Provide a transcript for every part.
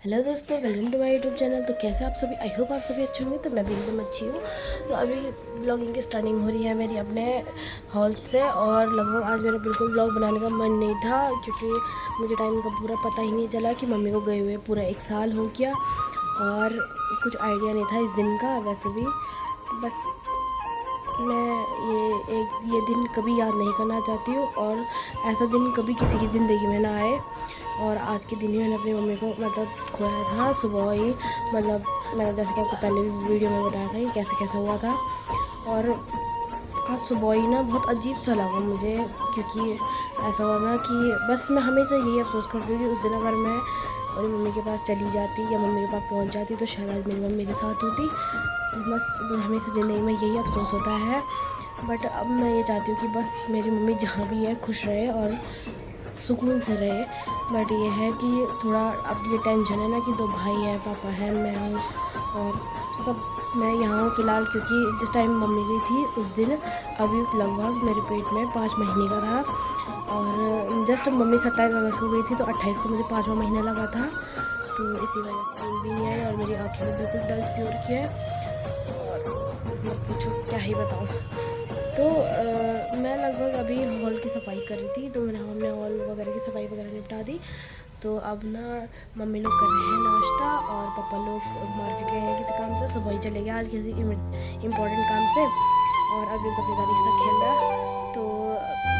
Hello दोस्तों, welcome to my YouTube channel. तो कैसे आप सभी? आई होप आप सभी अच्छे होंगे। तो मैं भी एकदम अच्छी हूँ। तो अभी ब्लॉगिंग की स्टार्टिंग हो रही है मेरी अपने हॉल से। और लगभग आज मेरा बिल्कुल ब्लॉग बनाने का मन नहीं था, क्योंकि मुझे टाइम का पूरा पता ही नहीं चला कि मम्मी को गए हुए पूरा 1 साल हो गया और कुछ आइडिया नहीं था इस दिन का। वैसे भी बस मैं ये दिन कभी याद नहीं करना चाहती हूँ, और ऐसा दिन कभी किसी की ज़िंदगी में ना आए। और आज के दिन ही मैंने अपनी मम्मी को खोया था सुबह ही। मैंने जैसे कि आपको पहले भी वीडियो में बताया था कि कैसे कैसे हुआ था। और आज सुबह ही ना बहुत अजीब सा लगा मुझे, क्योंकि ऐसा हुआ ना कि बस मैं हमेशा यही अफसोस करती हूँ कि उस दिन अगर मैं अपनी मम्मी के पास चली जाती या मम्मी के पास पहुँच जाती तो शायद आज मेरी मम्मी के साथ होती। बस हमेशा ज़िंदगी में यही अफसोस होता है। बट अब मैं ये चाहती हूँ कि बस मेरी मम्मी जहाँ भी है खुश रहे और सुकून से रहे। बट ये है कि थोड़ा अब ये टेंशन है ना कि 2 भाई हैं, पापा हैं, मैं हूँ और सब मैं यहाँ हूँ फ़िलहाल। क्योंकि जिस टाइम मम्मी गई थी उस दिन अभी लगभग मेरे पेट में 5 महीने का था। और जस्ट मम्मी 27 अगस्त को गई थी तो 28 को मुझे 5वां महीना लगा था। तो इसी वजह से नींद भी नहीं आई और मेरी आँखें भी बिल्कुल डल सी हो रखी है। और मत पूछो, क्या ही बताऊँ। तो मैं लगभग अभी हॉल की सफाई कर रही थी, तो हमने हॉल वगैरह की सफाई वगैरह निपटा दी। तो अब ना मम्मी लोग कर रहे हैं नाश्ता और पापा लोग मार्केट गए हैं किसी काम से। सुबह ही चले गए आज किसी इम्पोर्टेंट काम से। और अभी अपनी गाड़ी के साथ खेल रहा। तो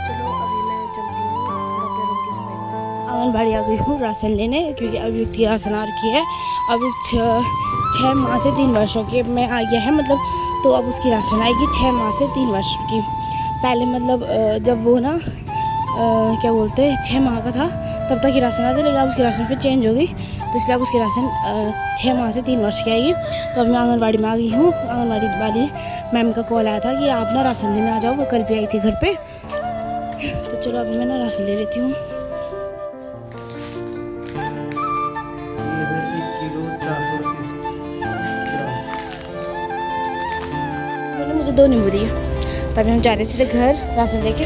चलो अभी मैं चलती हूँ थोड़ा अपने रूम की सफाई वगैरह। आंगनबाड़ी आ गई हूँ राशन लेने, क्योंकि अभी की राशन आ रखी है। अभी 6 माह से 3 वर्षों के में आ गया है, मतलब। तो अब उसकी राशन आएगी 6 माह से 3 वर्ष की। पहले मतलब जब वो ना क्या बोलते हैं 6 माह का था तब तक ही राशन आती, लेकिन अब उसकी राशन फिर चेंज हो गई। तो इसलिए अब उसकी राशन 6 माह से 3 वर्ष की आएगी। तो अब मैं आंगनबाड़ी में आ गई हूँ। आंगनबाड़ी वाली मैम का कॉल आया था कि आप ना राशन लेने आ जाओ, वो कल भी आई थी घर पे। तो चलो अभी मैं ना राशन ले लेती हूँ। ये है 1 किलो 438 ग्राम। मैंने मुझे 2 नींबू दिए। तभी हम जा रहे सीधे घर राशन लेके।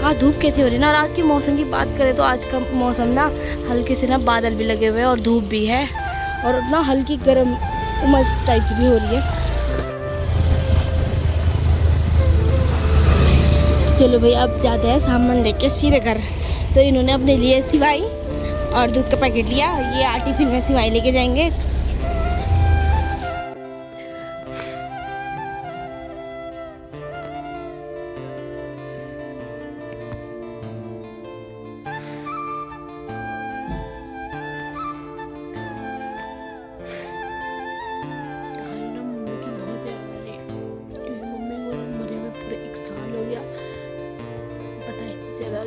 आज धूप कैसी हो रही है ना। और आज के मौसम की बात करें तो आज का मौसम ना हल्के से ना बादल भी लगे हुए हैं और धूप भी है, और ना हल्की गर्म उमस टाइप की भी हो रही है। चलो भाई अब जाते हैं सामान लेके सीधे घर। तो इन्होंने अपने लिए सिवाई और दूध का पैकेट लिया, ये टिफिन में सिवाई लेके जाएंगे।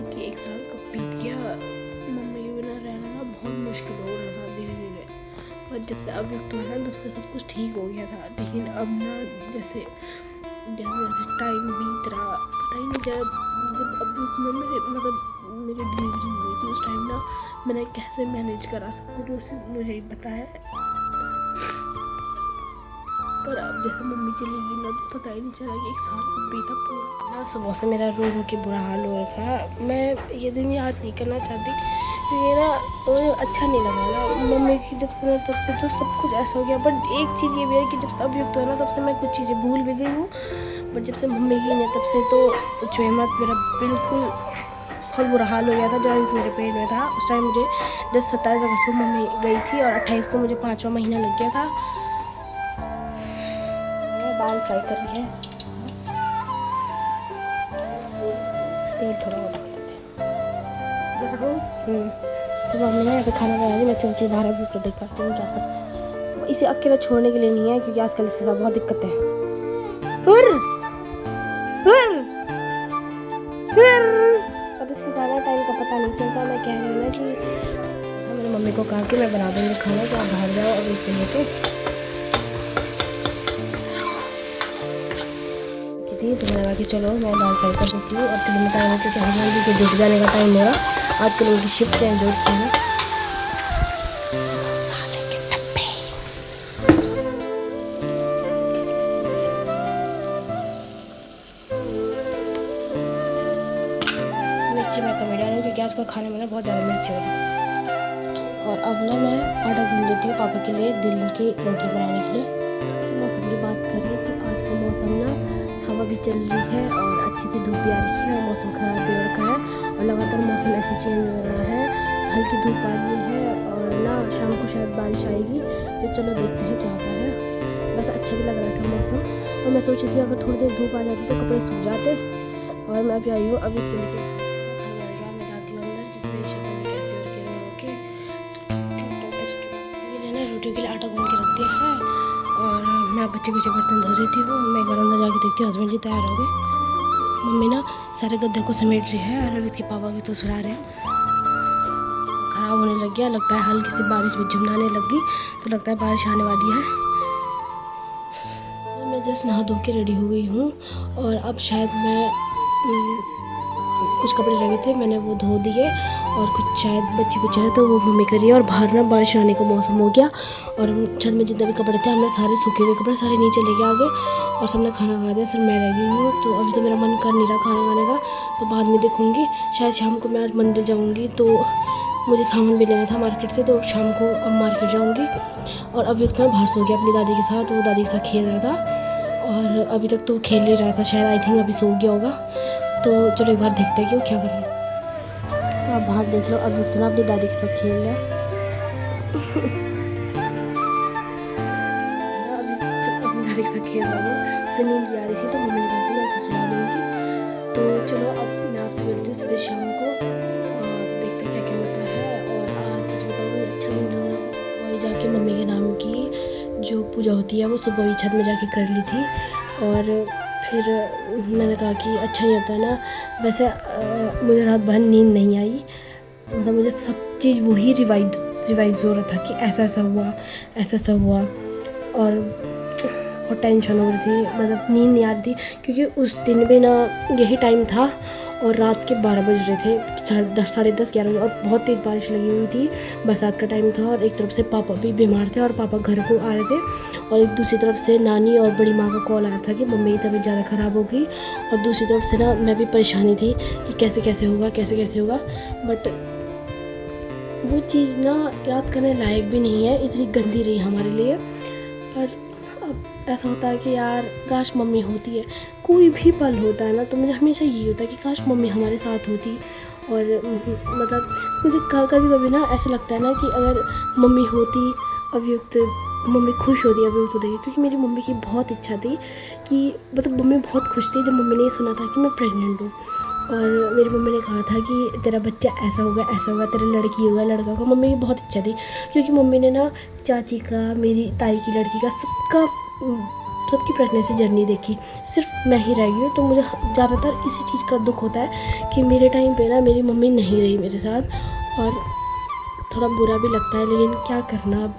कि 1 साल कब बीत गया। मम्मी के बिना रहना ना बहुत मुश्किल हो रहा था धीरे धीरे। और जब से अब युक्त हुआ ना तब से सब कुछ ठीक हो गया था। लेकिन अब ना जैसे जैसे जैसे टाइम बीत रहा पता ही नहीं चला। जब अब युक्त में मेरी डिलीवरी हुई थी उस टाइम ना मैंने कैसे मैनेज करा सब कुछ मुझे ही पता है। पर अब जैसे मम्मी चली गई ना तो पता ही नहीं चला कि 1 साल कब बीता पूरा ना। सुबह से मेरा रो रो के बुरा हाल हो रखा है। मैं ये दिन याद नहीं करना चाहती, क्योंकि ना मुझे अच्छा नहीं लगा ना। मम्मी की जब से तब से तो सब कुछ ऐसा हो गया। बट एक चीज़ ये भी है कि जब से अब युक्त हुआ ना तब से मैं कुछ चीज़ें भूल भी गई हूँ। बट जब से मम्मी गई ना तब से तो पूछो मत, मेरा बिल्कुल बहुत बुरा हाल हो गया था। जब मेरे पेट में था उस टाइम मुझे जब 27 अगस्त को मम्मी गई थी और 28 को मुझे 5वां महीना लग गया था। दाल फ्राई कर रही है, तेल थोड़ा और डाल लेते हैं। तो मम्मी ने यहाँ पे खाना बनाया थी। मैं चलती बाहर भी को देख पाती हूँ क्या कर। इसे अकेला छोड़ने के लिए नहीं है, क्योंकि आजकल इसके साथ बहुत दिक्कत है। अब इसके ज़्यादा टाइम का पता नहीं चलता। मैं कह रही हूँ ना कि मैंने मम्मी को कहा कि मैं बना दूँगी खाना, तो आप बाहर जाओ अभी इसे लेके। तो मैंने कहा कि चलो मैं दाल फ्राई कर देती हूँ। और किलोमीटर आने क्योंकि हस्बैंड भी जुट जाने का टाइम हो रहा। आज कल उनकी शिफ्ट चेंज हो चुकी है। मिर्ची मैं कम डालूँ, क्योंकि आज कल खाने में ना बहुत ज़्यादा मिर्ची हो रही है। और अब ना मैं आटा गूंद लेती हूँ पापा के लिए दिन की रोटी बनाने के लिए। मौसम की बात करें तो आज का मौसम ना हवा भी चल रही है और अच्छी सी धूप भी आ रही है और मौसम ख़राब भी हो रखा है और लगातार मौसम ऐसे चेंज हो रहा है। हल्की धूप आ रही है और ना शाम को शायद बारिश आएगी, तो चलो देखते हैं क्या होता है। बस अच्छा भी लग रहा था मौसम और मैं सोची थी अगर थोड़ी देर धूप आ जाती तो कपड़े सूख जाते। और मैं अभी आई हूँ अभी के लिए मैं जाती हूँ अंदर रोटी के लिए आटा गूंद के रख दिया है और मैं बच्चे कुछ बर्तन धो देती हूँ। मैं एक बार अंदर जाके देखती हूँ हस्बैंड जी तैयार हो गए। मम्मी ना सारे गद्दे को समेट रही है और रोहित के पापा भी तो सुला रहे हैं। ख़राब होने लग गया, लगता है हल्की सी बारिश भी झुमनाने लग गई, तो लगता है बारिश आने वाली है। मैं जस्ट नहा धो के रेडी हो गई हूँ और अब शायद मैं कुछ कपड़े लगे थे मैंने वो धो दिए और कुछ शायद बच्ची कुछ है तो वो मम्मी कर रही है। और बाहर ना बारिश आने का मौसम हो गया और छत में जितने भी कपड़े थे हमने सारे सूखे हुए कपड़े सारे नीचे लेके आ गए और सबने खाना खा दिया। सिर्फ मैं रह गई हूँ, तो अभी तो मेरा मन कर नहीं रहा खाना खाने का, तो बाद में देखूँगी। शायद शाम को मैं आज मंदिर जाऊँगी, तो मुझे सामान भी लेना था मार्केट से, तो शाम को अब मार्केट जाऊँगी। और अभी तक बाहर सो गया अपनी दादी के साथ, वो दादी के साथ खेल रहा था और अभी तक तो खेल ही रहा था शायद, आई थिंक अभी सो गया होगा। तो चलो एक बार देखते हैं कि वो क्या कर रहा है। तो आप बाहर देख लो, अभी तो ना अपनी दादी के साथ खेल रहा है। अभी तो अपनी दादी के साथ खेल रहा हूँ, उसे नींद भी आ रही थी तो मम्मी ने कहा कि मैं उसे सुला दूँगी। तो चलो अब मैं आपसे मिलती हूँ सीधे शाम को और देखते हैं क्या क्या होता है। और आज सच बताऊँ अच्छा नहीं लग रहा। और जाके मम्मी के नाम की जो पूजा होती है वो सुबह ही छत में जाके कर ली थी और फिर मैंने कहा कि अच्छा नहीं होता ना। वैसे मुझे रात भर नींद नहीं आई, मतलब मुझे सब चीज़ वही रिवाइज हो रहा था कि ऐसा ऐसा हुआ और टेंशन हो रही थी, मतलब नींद नहीं आ रही थी क्योंकि उस दिन भी ना यही टाइम था और रात के 12 बज रहे थे, 10:30 11 बजे और बहुत तेज़ बारिश लगी हुई थी। बरसात का टाइम था और एक तरफ से पापा भी बीमार थे और पापा घर को आ रहे थे और एक दूसरी तरफ से नानी और बड़ी माँ का कॉल आ रहा था कि मम्मी की तबीयत ज़्यादा ख़राब हो गई। और दूसरी तरफ से ना मैं भी परेशानी थी कि कैसे कैसे होगा। बट वो चीज़ ना याद करने लायक भी नहीं है, इतनी गंदी रही हमारे लिए। पर अब ऐसा होता है कि यार काश मम्मी होती है, कोई भी पल होता है ना तो मुझे हमेशा यही होता है कि काश मम्मी हमारे साथ होती। और मतलब मुझे कभी ना ऐसा लगता है ना कि अगर मम्मी होती अभियुक्त, मम्मी खुश होती अभियुक्त होती, क्योंकि मेरी मम्मी की बहुत इच्छा थी कि मतलब मम्मी बहुत खुश थी जब मम्मी ने ये सुना था कि मैं प्रेग्नेंट हूँ। और मेरी मम्मी ने कहा था कि तेरा बच्चा ऐसा होगा, तेरा लड़की होगा लड़का होगा। मम्मी की बहुत इच्छा थी क्योंकि मम्मी ने ना चाची का, मेरी ताई की लड़की का, सबकी प्रेगनेंसी जर्नी देखी, सिर्फ मैं ही रह गई हूँ। तो मुझे ज़्यादातर इसी चीज़ का दुख होता है कि मेरे टाइम पे ना मेरी मम्मी नहीं रही मेरे साथ और थोड़ा बुरा भी लगता है, लेकिन क्या करना अब।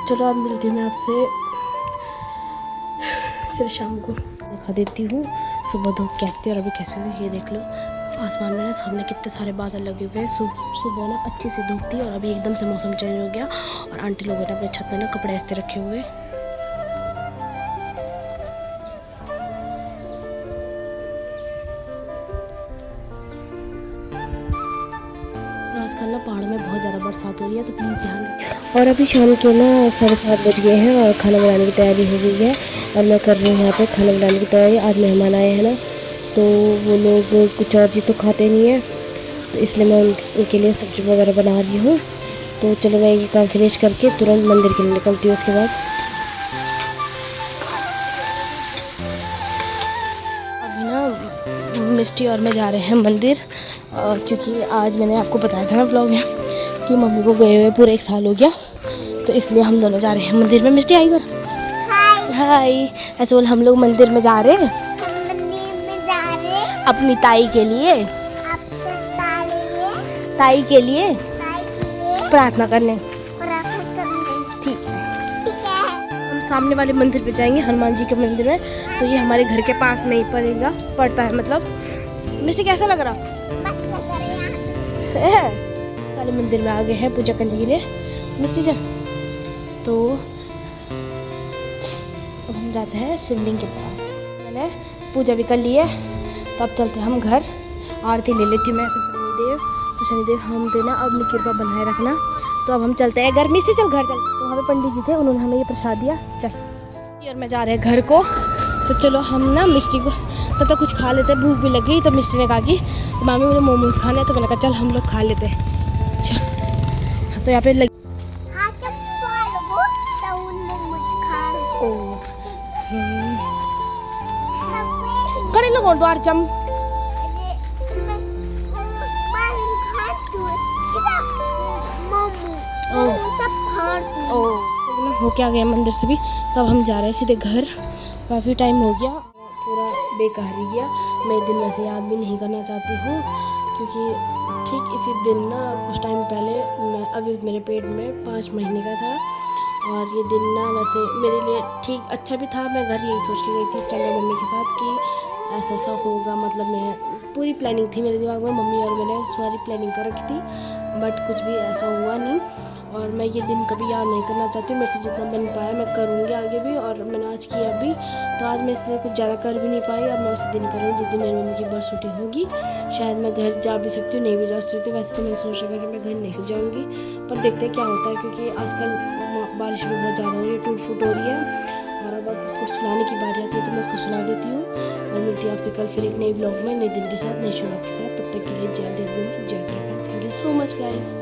चलो अब मिलती हूँ मैं आपसे सिर्फ शाम को, दिखा देती हूँ सुबह धूप कैसी थी और अभी कैसी हुई। ये देख लो आसमान में ना सामने कितने सारे बादल लगे हुए हैं। सुबह ना अच्छी सी धूप थी और अभी एकदम से मौसम चेंज हो गया और आंटी लोगों ने अपने छत में ना कपड़े ऐसे रखे हुए। आजकल ना पहाड़ में बहुत ज़्यादा बरसात हो रही है, तो प्लीज़ ध्यान रखें। और अभी शाम के ना 7:30 बज गए हैं और खाना बनाने की तैयारी हो गई है और मैं कर रही हूँ यहाँ पे खाना बनाने की तैयारी। आज मेहमान आए हैं ना, तो वो लोग कुछ और चीज़ तो खाते नहीं हैं, तो इसलिए मैं उनके लिए सब्ज़ी वगैरह बना रही हूँ। तो चलो मैं ये काम फिनिश करके तुरंत मंदिर के लिए निकलती हूँ। उसके बाद अभी ना मिस्टी और मैं जा रहे हैं मंदिर, क्योंकि आज मैंने आपको बताया था ना ब्लॉग में कि मम्मी को गए हुए पूरे 1 साल हो गया, तो इसलिए हम दोनों जा रहे हैं मंदिर में। मिस्टी आई घर, हाय। ऐसे बोल हम लोग मंदिर में जा रहे हैं अपनी ताई के लिए प्रार्थना करने। ठीक है, हम सामने वाले मंदिर पे जाएंगे, हनुमान जी के मंदिर में। तो ये हमारे घर के पास में ही पड़ता है मतलब। मिस्टी कैसा लग रहा है? सारे मंदिर में आ गए हैं पूजा करने के लिए। मिस्टी चल, तो अब हम जाते हैं शिवलिंग के पास। मैंने पूजा भी कर ली है, तो अब चलते हैं हम घर। आरती ले लेती हूँ मैं। सब शनिदेव, तो शनिदेव हम पे ना अपनी कृपा बनाए रखना, तो अब हम चलते हैं घर। मिस्टी चल घर चल। तो वहाँ पे पंडित जी थे, उन्होंने हमें ये प्रसाद दिया। चल और मैं जा रहे हैं घर को। तो चलो हम ना मिस्टी को तब तक कुछ खा लेते हैं, भूख भी लग गई। तो मिस्टी ने कहा कि मामी मुझे मोमोज खाने हैं, तो मैंने कहा चल हम लोग खा लेते हैं। चल तो यहाँ पे कड़े लगो द्वार चम हो क्या गया मंदिर से भी। तब हम जा रहे हैं सीधे घर। काफ़ी टाइम हो गया, पूरा बेकार ही गया। मैं दिन वैसे याद भी नहीं करना चाहती हूँ, क्योंकि ठीक इसी दिन ना कुछ टाइम पहले मैं अभी मेरे पेट में 5 महीने का था। और ये दिन ना वैसे मेरे लिए ठीक अच्छा भी था। मैं घर यही सोच के गई थी इस टाइम मम्मी के साथ कि ऐसा ऐसा होगा। मतलब मैं पूरी प्लानिंग थी मेरे दिमाग में, मम्मी और मैंने सारी प्लानिंग कर रखी थी, बट कुछ भी ऐसा हुआ नहीं। और मैं ये दिन कभी याद नहीं करना चाहती हूँ। मेरे से जितना बन पाया मैं करूँगी आगे भी, और मैंने आज किया भी। तो आज मैं इसलिए कुछ ज़्यादा कर भी नहीं पाई। अब मैं उस दिन करूँगी जिस दिन मेरी मम्मी की बर्थडे होगी। शायद मैं घर जा भी सकती हूँ, नहीं भी जा सकती हूँ। वैसे तो मैंने सोच रखा कि मैं घर नहीं जाऊँगी, पर देखते हैं क्या होता है, क्योंकि आजकल बारिश भी बहुत ज़्यादा हो रही है, टूट फूट हो रही है। और अब उसको सुनाने की बारी आती है, तो मैं उसको सुना देती हूँ। और मिलती है आपसे कल फिर एक नई ब्लॉग में, नए दिन के साथ, नई शुरुआत के साथ। तब तक के लिए जय देवभूमि, जय Uttarakhand. Thank you so much guys.